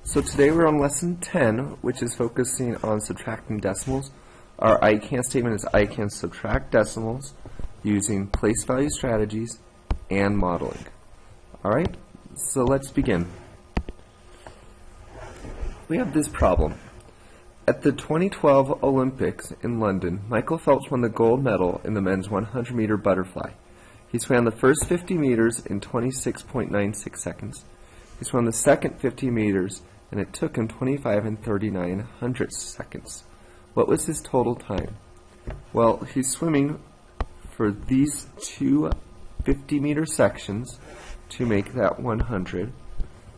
So today we're on lesson 10, which is focusing on subtracting decimals. Our I can statement is I can subtract decimals using place value strategies and modeling. Alright, so let's begin. We have this problem. At the 2012 Olympics in London, Michael Phelps won the gold medal in the men's 100-meter butterfly. He swam the first 50 meters in 26.96 seconds. He swam the second 50 meters, and it took him 25 and 39 hundredths seconds. What was his total time? Well, he's swimming for these two 50-meter sections to make that 100.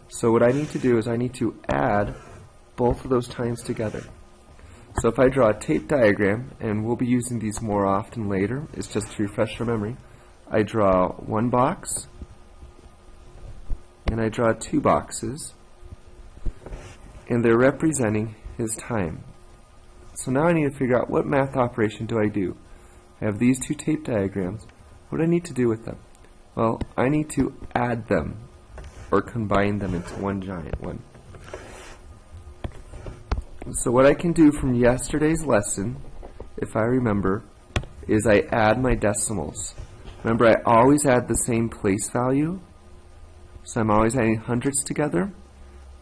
So what I need to do is I need to add both of those times together. So if I draw a tape diagram, and we'll be using these more often later, it's just to refresh our memory, I draw one box, and I draw two boxes, and they're representing his time. So now I need to figure out what math operation do I do. I have these two tape diagrams. What do I need to do with them? Well, I need to add them, or combine them into one giant one. So what I can do from yesterday's lesson, if I remember, is I add my decimals. Remember, I always add the same place value, so I'm always adding hundredths together.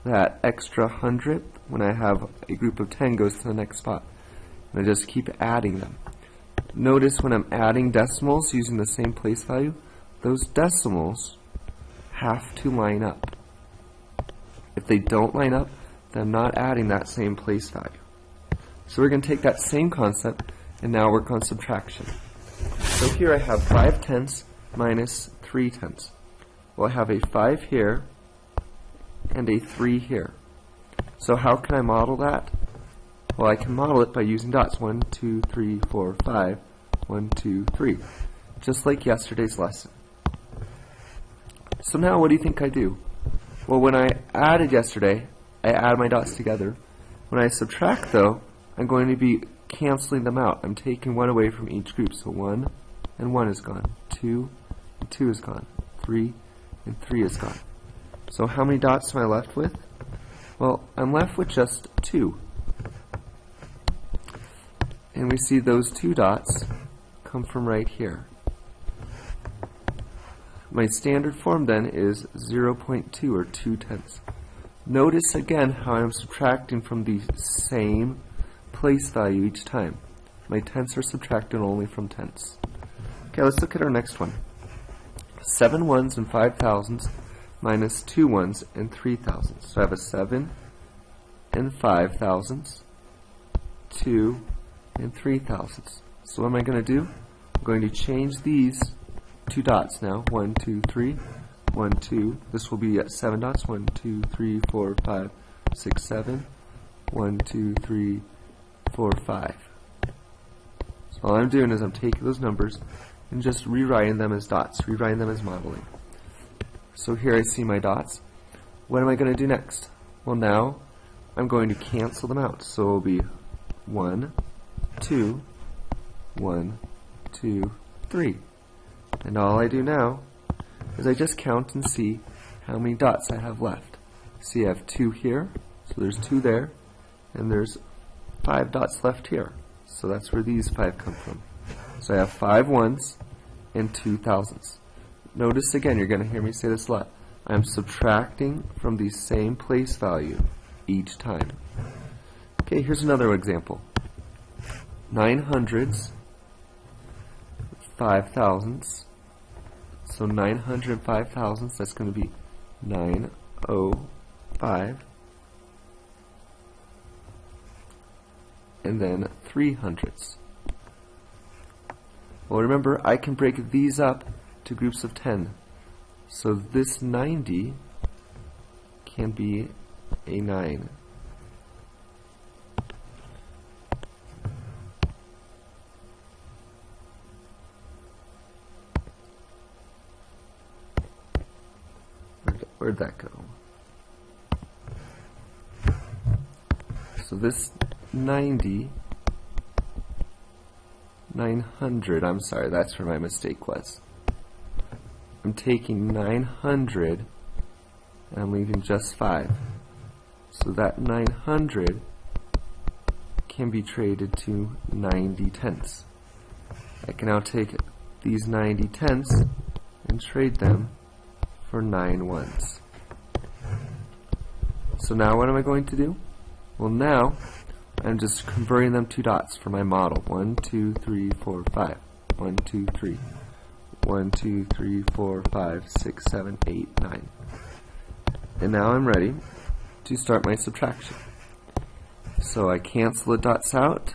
That extra hundredth, when I have a group of 10, goes to the next spot. And I just keep adding them. Notice when I'm adding decimals using the same place value, those decimals have to line up. If they don't line up, then I'm not adding that same place value. So we're going to take that same concept and now work on subtraction. So here I have 5/10 minus 3/10. Well, I have a 5 here and a 3 here. So how can I model that? Well, I can model it by using dots. 1, 2, 3, 4, 5. 1, 2, 3. Just like yesterday's lesson. So now what do you think I do? Well, when I added yesterday, I add my dots together. When I subtract, though, I'm going to be canceling them out. I'm taking one away from each group. So 1 and 1 is gone. 2 and 2 is gone. 3 and 3 is gone. So how many dots am I left with? Well, I'm left with just 2. And we see those 2 dots come from right here. My standard form then is 0.2 or 2/10. Notice again how I'm subtracting from the same place value each time. My tenths are subtracted only from tenths. Okay, let's look at our next one. 7 ones and 5 thousandths minus 2 ones and 3 thousandths. So I have a 7 and 5 thousandths, 2 and 3 thousandths. So what am I going to do? I'm going to change these 2 dots now. 1, 2, 3. 1, 2. This will be at 7 dots. 1, 2, 3, 4, 5, 6, 7. 1, 2, 3, 4, 5. So all I'm doing is I'm taking those numbers and just rewriting them as dots, rewriting them as modeling. So here I see my dots. What am I going to do next? Well, now I'm going to cancel them out. So it will be 1, 2, 1, 2, 3. And all I do now is I just count and see how many dots I have left. See, I have 2 here, so there's 2 there, and there's 5 dots left here. So that's where these 5 come from. So I have 5 ones and 2 thousandths. Notice again, you're going to hear me say this a lot. I'm subtracting from the same place value each time. Okay, here's another example. 9 hundredths, 5 thousandths. So 905 thousandths, that's going to be 905. And then 3 hundredths. Well, remember, I can break these up to groups of 10. So this 90 can be a 9. Where'd that go? So this 90, 900, I'm sorry, that's where my mistake was. I'm taking 900 and I'm leaving just 5. So that 900 can be traded to 90 tenths. I can now take these 90 tenths and trade them for 9 ones. So now what am I going to do? Well, now I'm just converting them to dots for my model. 1, 2, 3, 4, 5. 1, 2, 3. 1, 2, 3, 4, 5, 6, 7, 8, 9. And now I'm ready to start my subtraction. So I cancel the dots out,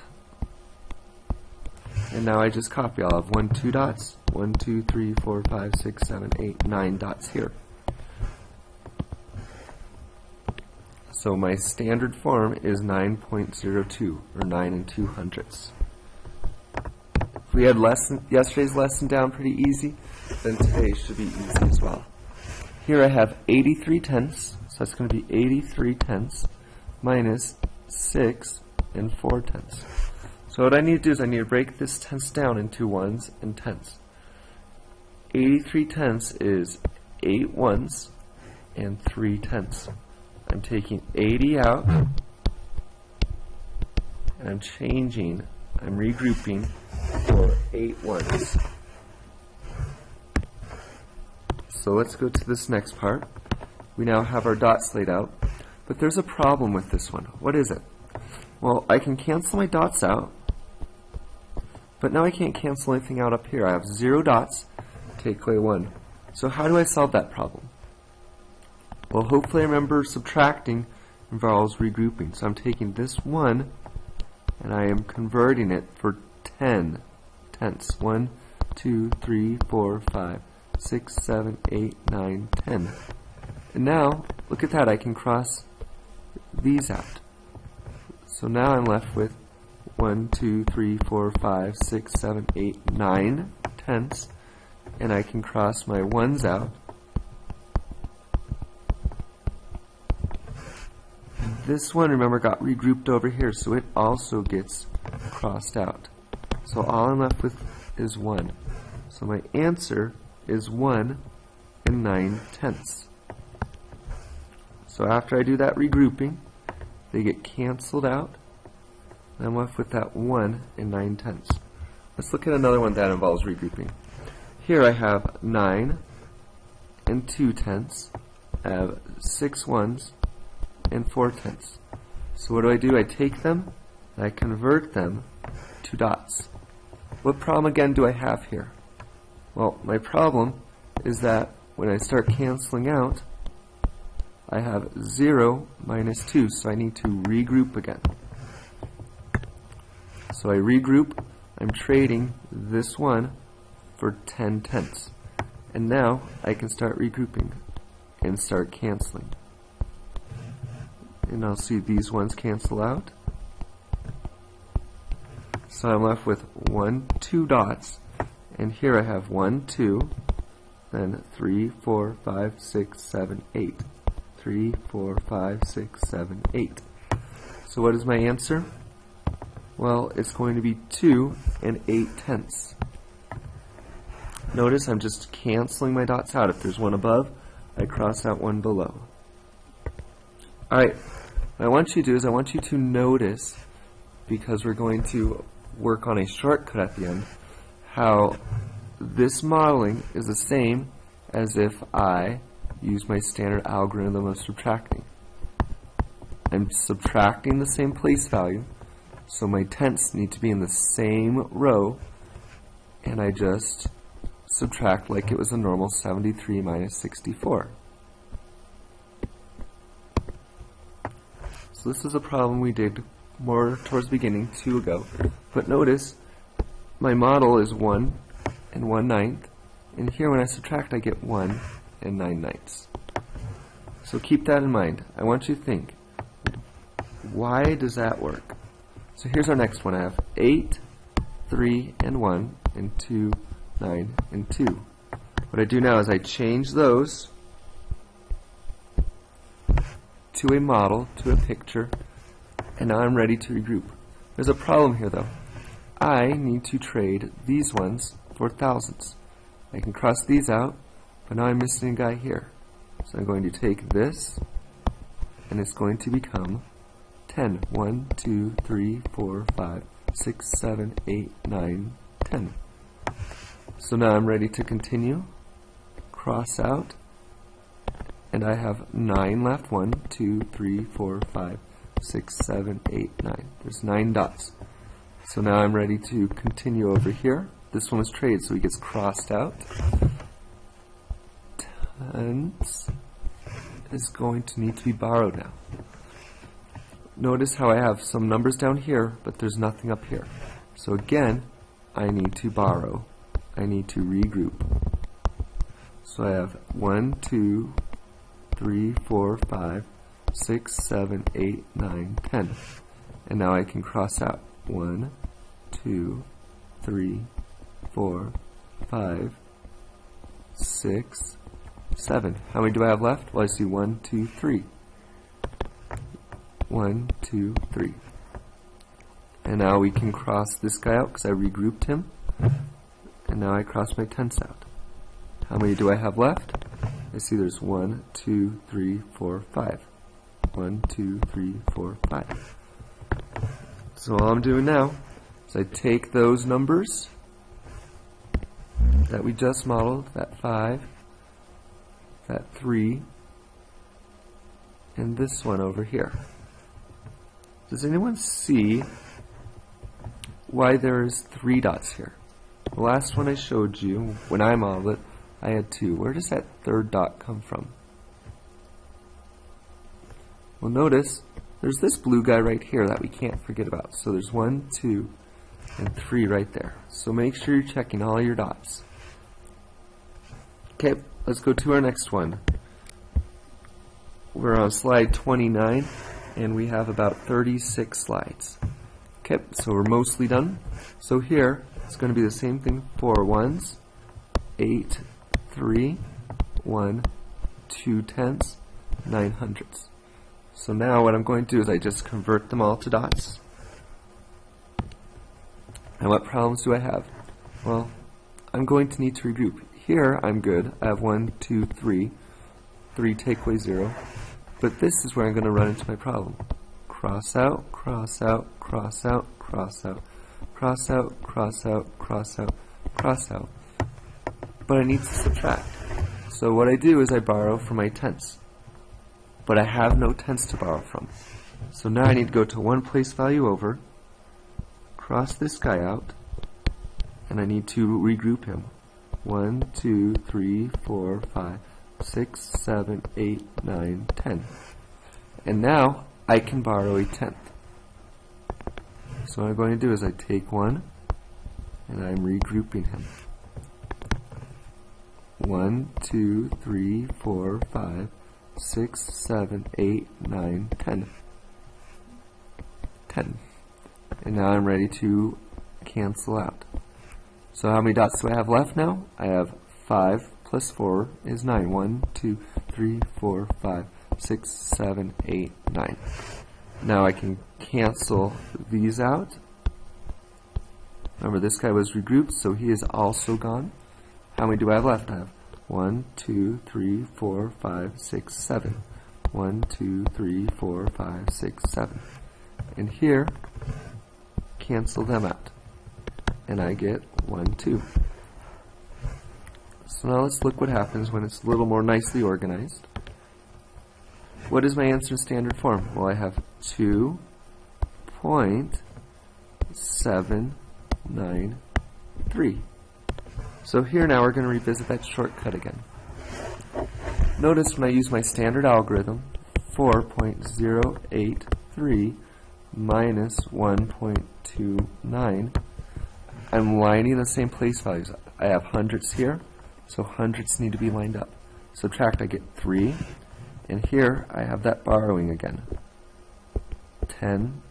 and now I just copy. I'll have 1, 2 dots, 1, 2, 3, 4, 5, 6, 7, 8, 9 dots here. So my standard form is 9.02, or 9 2/100ths. If we had yesterday's lesson down pretty easy, then today should be easy as well. Here I have 83 tenths, so that's going to be 83 tenths minus 6 and 4 tenths. So what I need to do is I need to break this tenths down into ones and tenths. 83 tenths is 8 ones and 3 tenths. I'm taking 80 out, and I'm regrouping for 8 ones. So let's go to this next part. We now have our dots laid out, but there's a problem with this one. What is it? Well, I can cancel my dots out, but now I can't cancel anything out up here. I have 0 dots, take away 1. So how do I solve that problem? Well, hopefully I remember subtracting involves regrouping. So I'm taking this 1 and I am converting it for 10 tenths. 1, 2, 3, 4, 5, 6, 7, 8, 9, 10. And now, look at that, I can cross these out. So now I'm left with 1, 2, 3, 4, 5, 6, 7, 8, 9 tenths. And I can cross my ones out. This one, remember, got regrouped over here, so it also gets crossed out. So all I'm left with is 1. So my answer is 1 9 tenths. So after I do that regrouping, they get canceled out, and I'm left with that 1 9 tenths. Let's look at another one that involves regrouping. Here I have 9 2 tenths. I have 6 ones and 4 tenths. So what do? I take them and I convert them to dots. What problem again do I have here? Well, my problem is that when I start canceling out, I have 0 minus 2, so I need to regroup again. So I regroup, I'm trading this one for 10 tenths. And now I can start regrouping and start canceling. And I'll see these ones cancel out. So I'm left with 1, 2 dots, and here I have 1, 2, then 3, 4, 5, 6, 7, 8. 3, 4, 5, 6, 7, 8. So what is my answer? Well, it's going to be 2 8 tenths. Notice I'm just canceling my dots out. If there's one above, I cross out one below. Alright, what I want you to do is I want you to notice, because we're going to work on a shortcut at the end, how this modeling is the same as if I use my standard algorithm of subtracting. I'm subtracting the same place value, so my tenths need to be in the same row, and I just subtract like it was a normal 73 minus 64. So this is a problem we did more towards the beginning, 2 ago. But notice, my model is 1 1/9, and here when I subtract I get 1 9/9. So keep that in mind. I want you to think, why does that work? So here's our next one. I have 8, 3, and 1, and 2, 9, and 2. What I do now is I change those to a model, to a picture, and now I'm ready to regroup. There's a problem here though. I need to trade these ones for thousandths. I can cross these out, but now I'm missing a guy here. So I'm going to take this and it's going to become 10. 1, 2, 3, 4, 5, 6, 7, 8, 9, 10. So now I'm ready to continue. Cross out, and I have 9 left. 1, 2, 3, 4, 5, 6, 7, 8, 9. There's 9 dots. So now I'm ready to continue over here. This one was trade, so he gets crossed out. Tenths is going to need to be borrowed now. Notice how I have some numbers down here, but there's nothing up here. So again, I need to borrow. I need to regroup. So I have 1, 2, 3, 4, 5, 6, 7, 8, 9, 10. And now I can cross out. 1, 2, 3, 4, 5, 6, 7. How many do I have left? Well, I see 1, 2, 3. 1, 2, 3. And now we can cross this guy out because I regrouped him. And now I cross my tenths out. How many do I have left? I see there's 1, 2, 3, 4, 5. 1, 2, 3, 4, 5. So all I'm doing now is I take those numbers that we just modeled, that 5, that 3, and this one over here. Does anyone see why there's 3 dots here? The last one I showed you, when I modeled it, I had 2. Where does that 3rd dot come from? Well, notice there's this blue guy right here that we can't forget about. So there's 1, 2, and 3 right there. So make sure you're checking all your dots. Okay, let's go to our next one. We're on slide 29, and we have about 36 slides. Okay, so we're mostly done. So here, it's going to be the same thing. 4 ones, 8, 3, 1, 2 tenths, 9 hundredths. So now what I'm going to do is I just convert them all to dots. And what problems do I have? Well, I'm going to need to regroup. Here I'm good. I have 1, 2, 3. 3 take away 0. But this is where I'm going to run into my problem. Cross out, cross out, cross out, cross out, cross out, cross out, cross out, cross out. But I need to subtract. So what I do is I borrow from my tenths. But I have no tenths to borrow from. So now I need to go to one place value over, cross this guy out, and I need to regroup him. 1, 2, 3, 4, 5, 6, 7, 8, 9, 10. And now I can borrow a tenth. So what I'm going to do is I take 1 and I'm regrouping him. 1, 2, 3, 4, 5, 6, 7, 8, 9, 10. 10. And now I'm ready to cancel out. So how many dots do I have left now? I have 5 plus 4 is 9. 1, 2, 3, 4, 5, 6, 7, 8, 9. Now I can cancel these out. Remember, this guy was regrouped, so he is also gone. How many do I have left? I have 1, 2, 3, 4, 5, 6, 7. 1, 2, 3, 4, 5, 6, 7. And here, cancel them out. And I get 1, 2. So now let's look what happens when it's a little more nicely organized. What is my answer in standard form? Well, I have 2.793. So here now we're going to revisit that shortcut again. Notice when I use my standard algorithm, 4.083 minus 1.29, I'm lining the same place values up. I have hundredths here, so hundredths need to be lined up. Subtract, I get 3, and here I have that borrowing again. 10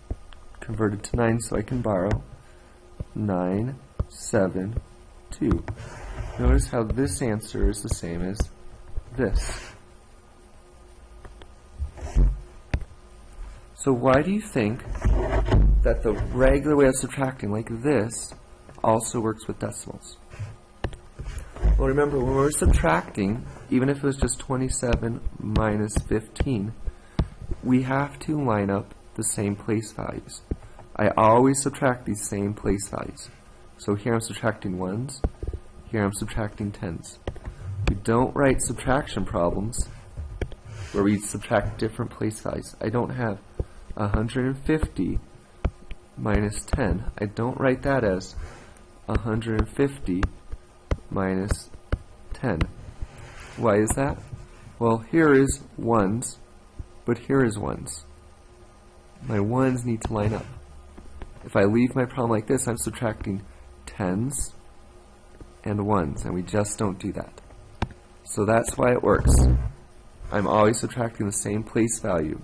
converted to 9, so I can borrow 9, 7, 2. Notice how this answer is the same as this. So why do you think that the regular way of subtracting, like this, also works with decimals? Well, remember, when we're subtracting, even if it was just 27 minus 15, we have to line up the same place values. I always subtract these same place values. So here I'm subtracting 1s, here I'm subtracting 10s. We don't write subtraction problems where we subtract different place values. I don't have 150 minus 10. I don't write that as 150 minus 10. Why is that? Well, here is 1s, but here is 1s. My 1s need to line up. If I leave my problem like this, I'm subtracting 10s and 1s, and we just don't do that. So that's why it works. I'm always subtracting the same place value.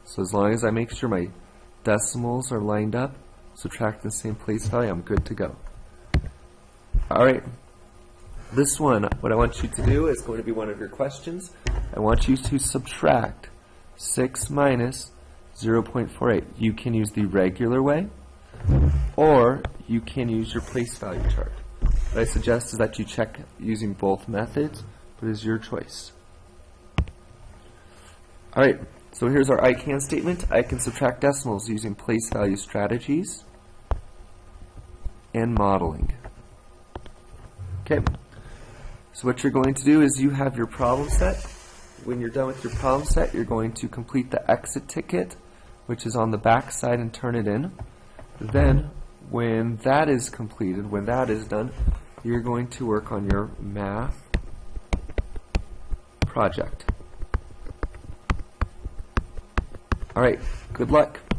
So as long as I make sure my decimals are lined up, subtract the same place value, I'm good to go. Alright, this one, what I want you to do is going to be one of your questions. I want you to subtract 6 minus 0.48. You can use the regular way, or you can use your place value chart. What I suggest is that you check using both methods, but it's your choice. Alright, so here's our I can statement. I can subtract decimals using place value strategies and modeling. Okay, so what you're going to do is you have your problem set. When you're done with your problem set, you're going to complete the exit ticket, which is on the back side, and turn it in. Then, when that is completed, when that is done, you're going to work on your math project. Alright, good luck.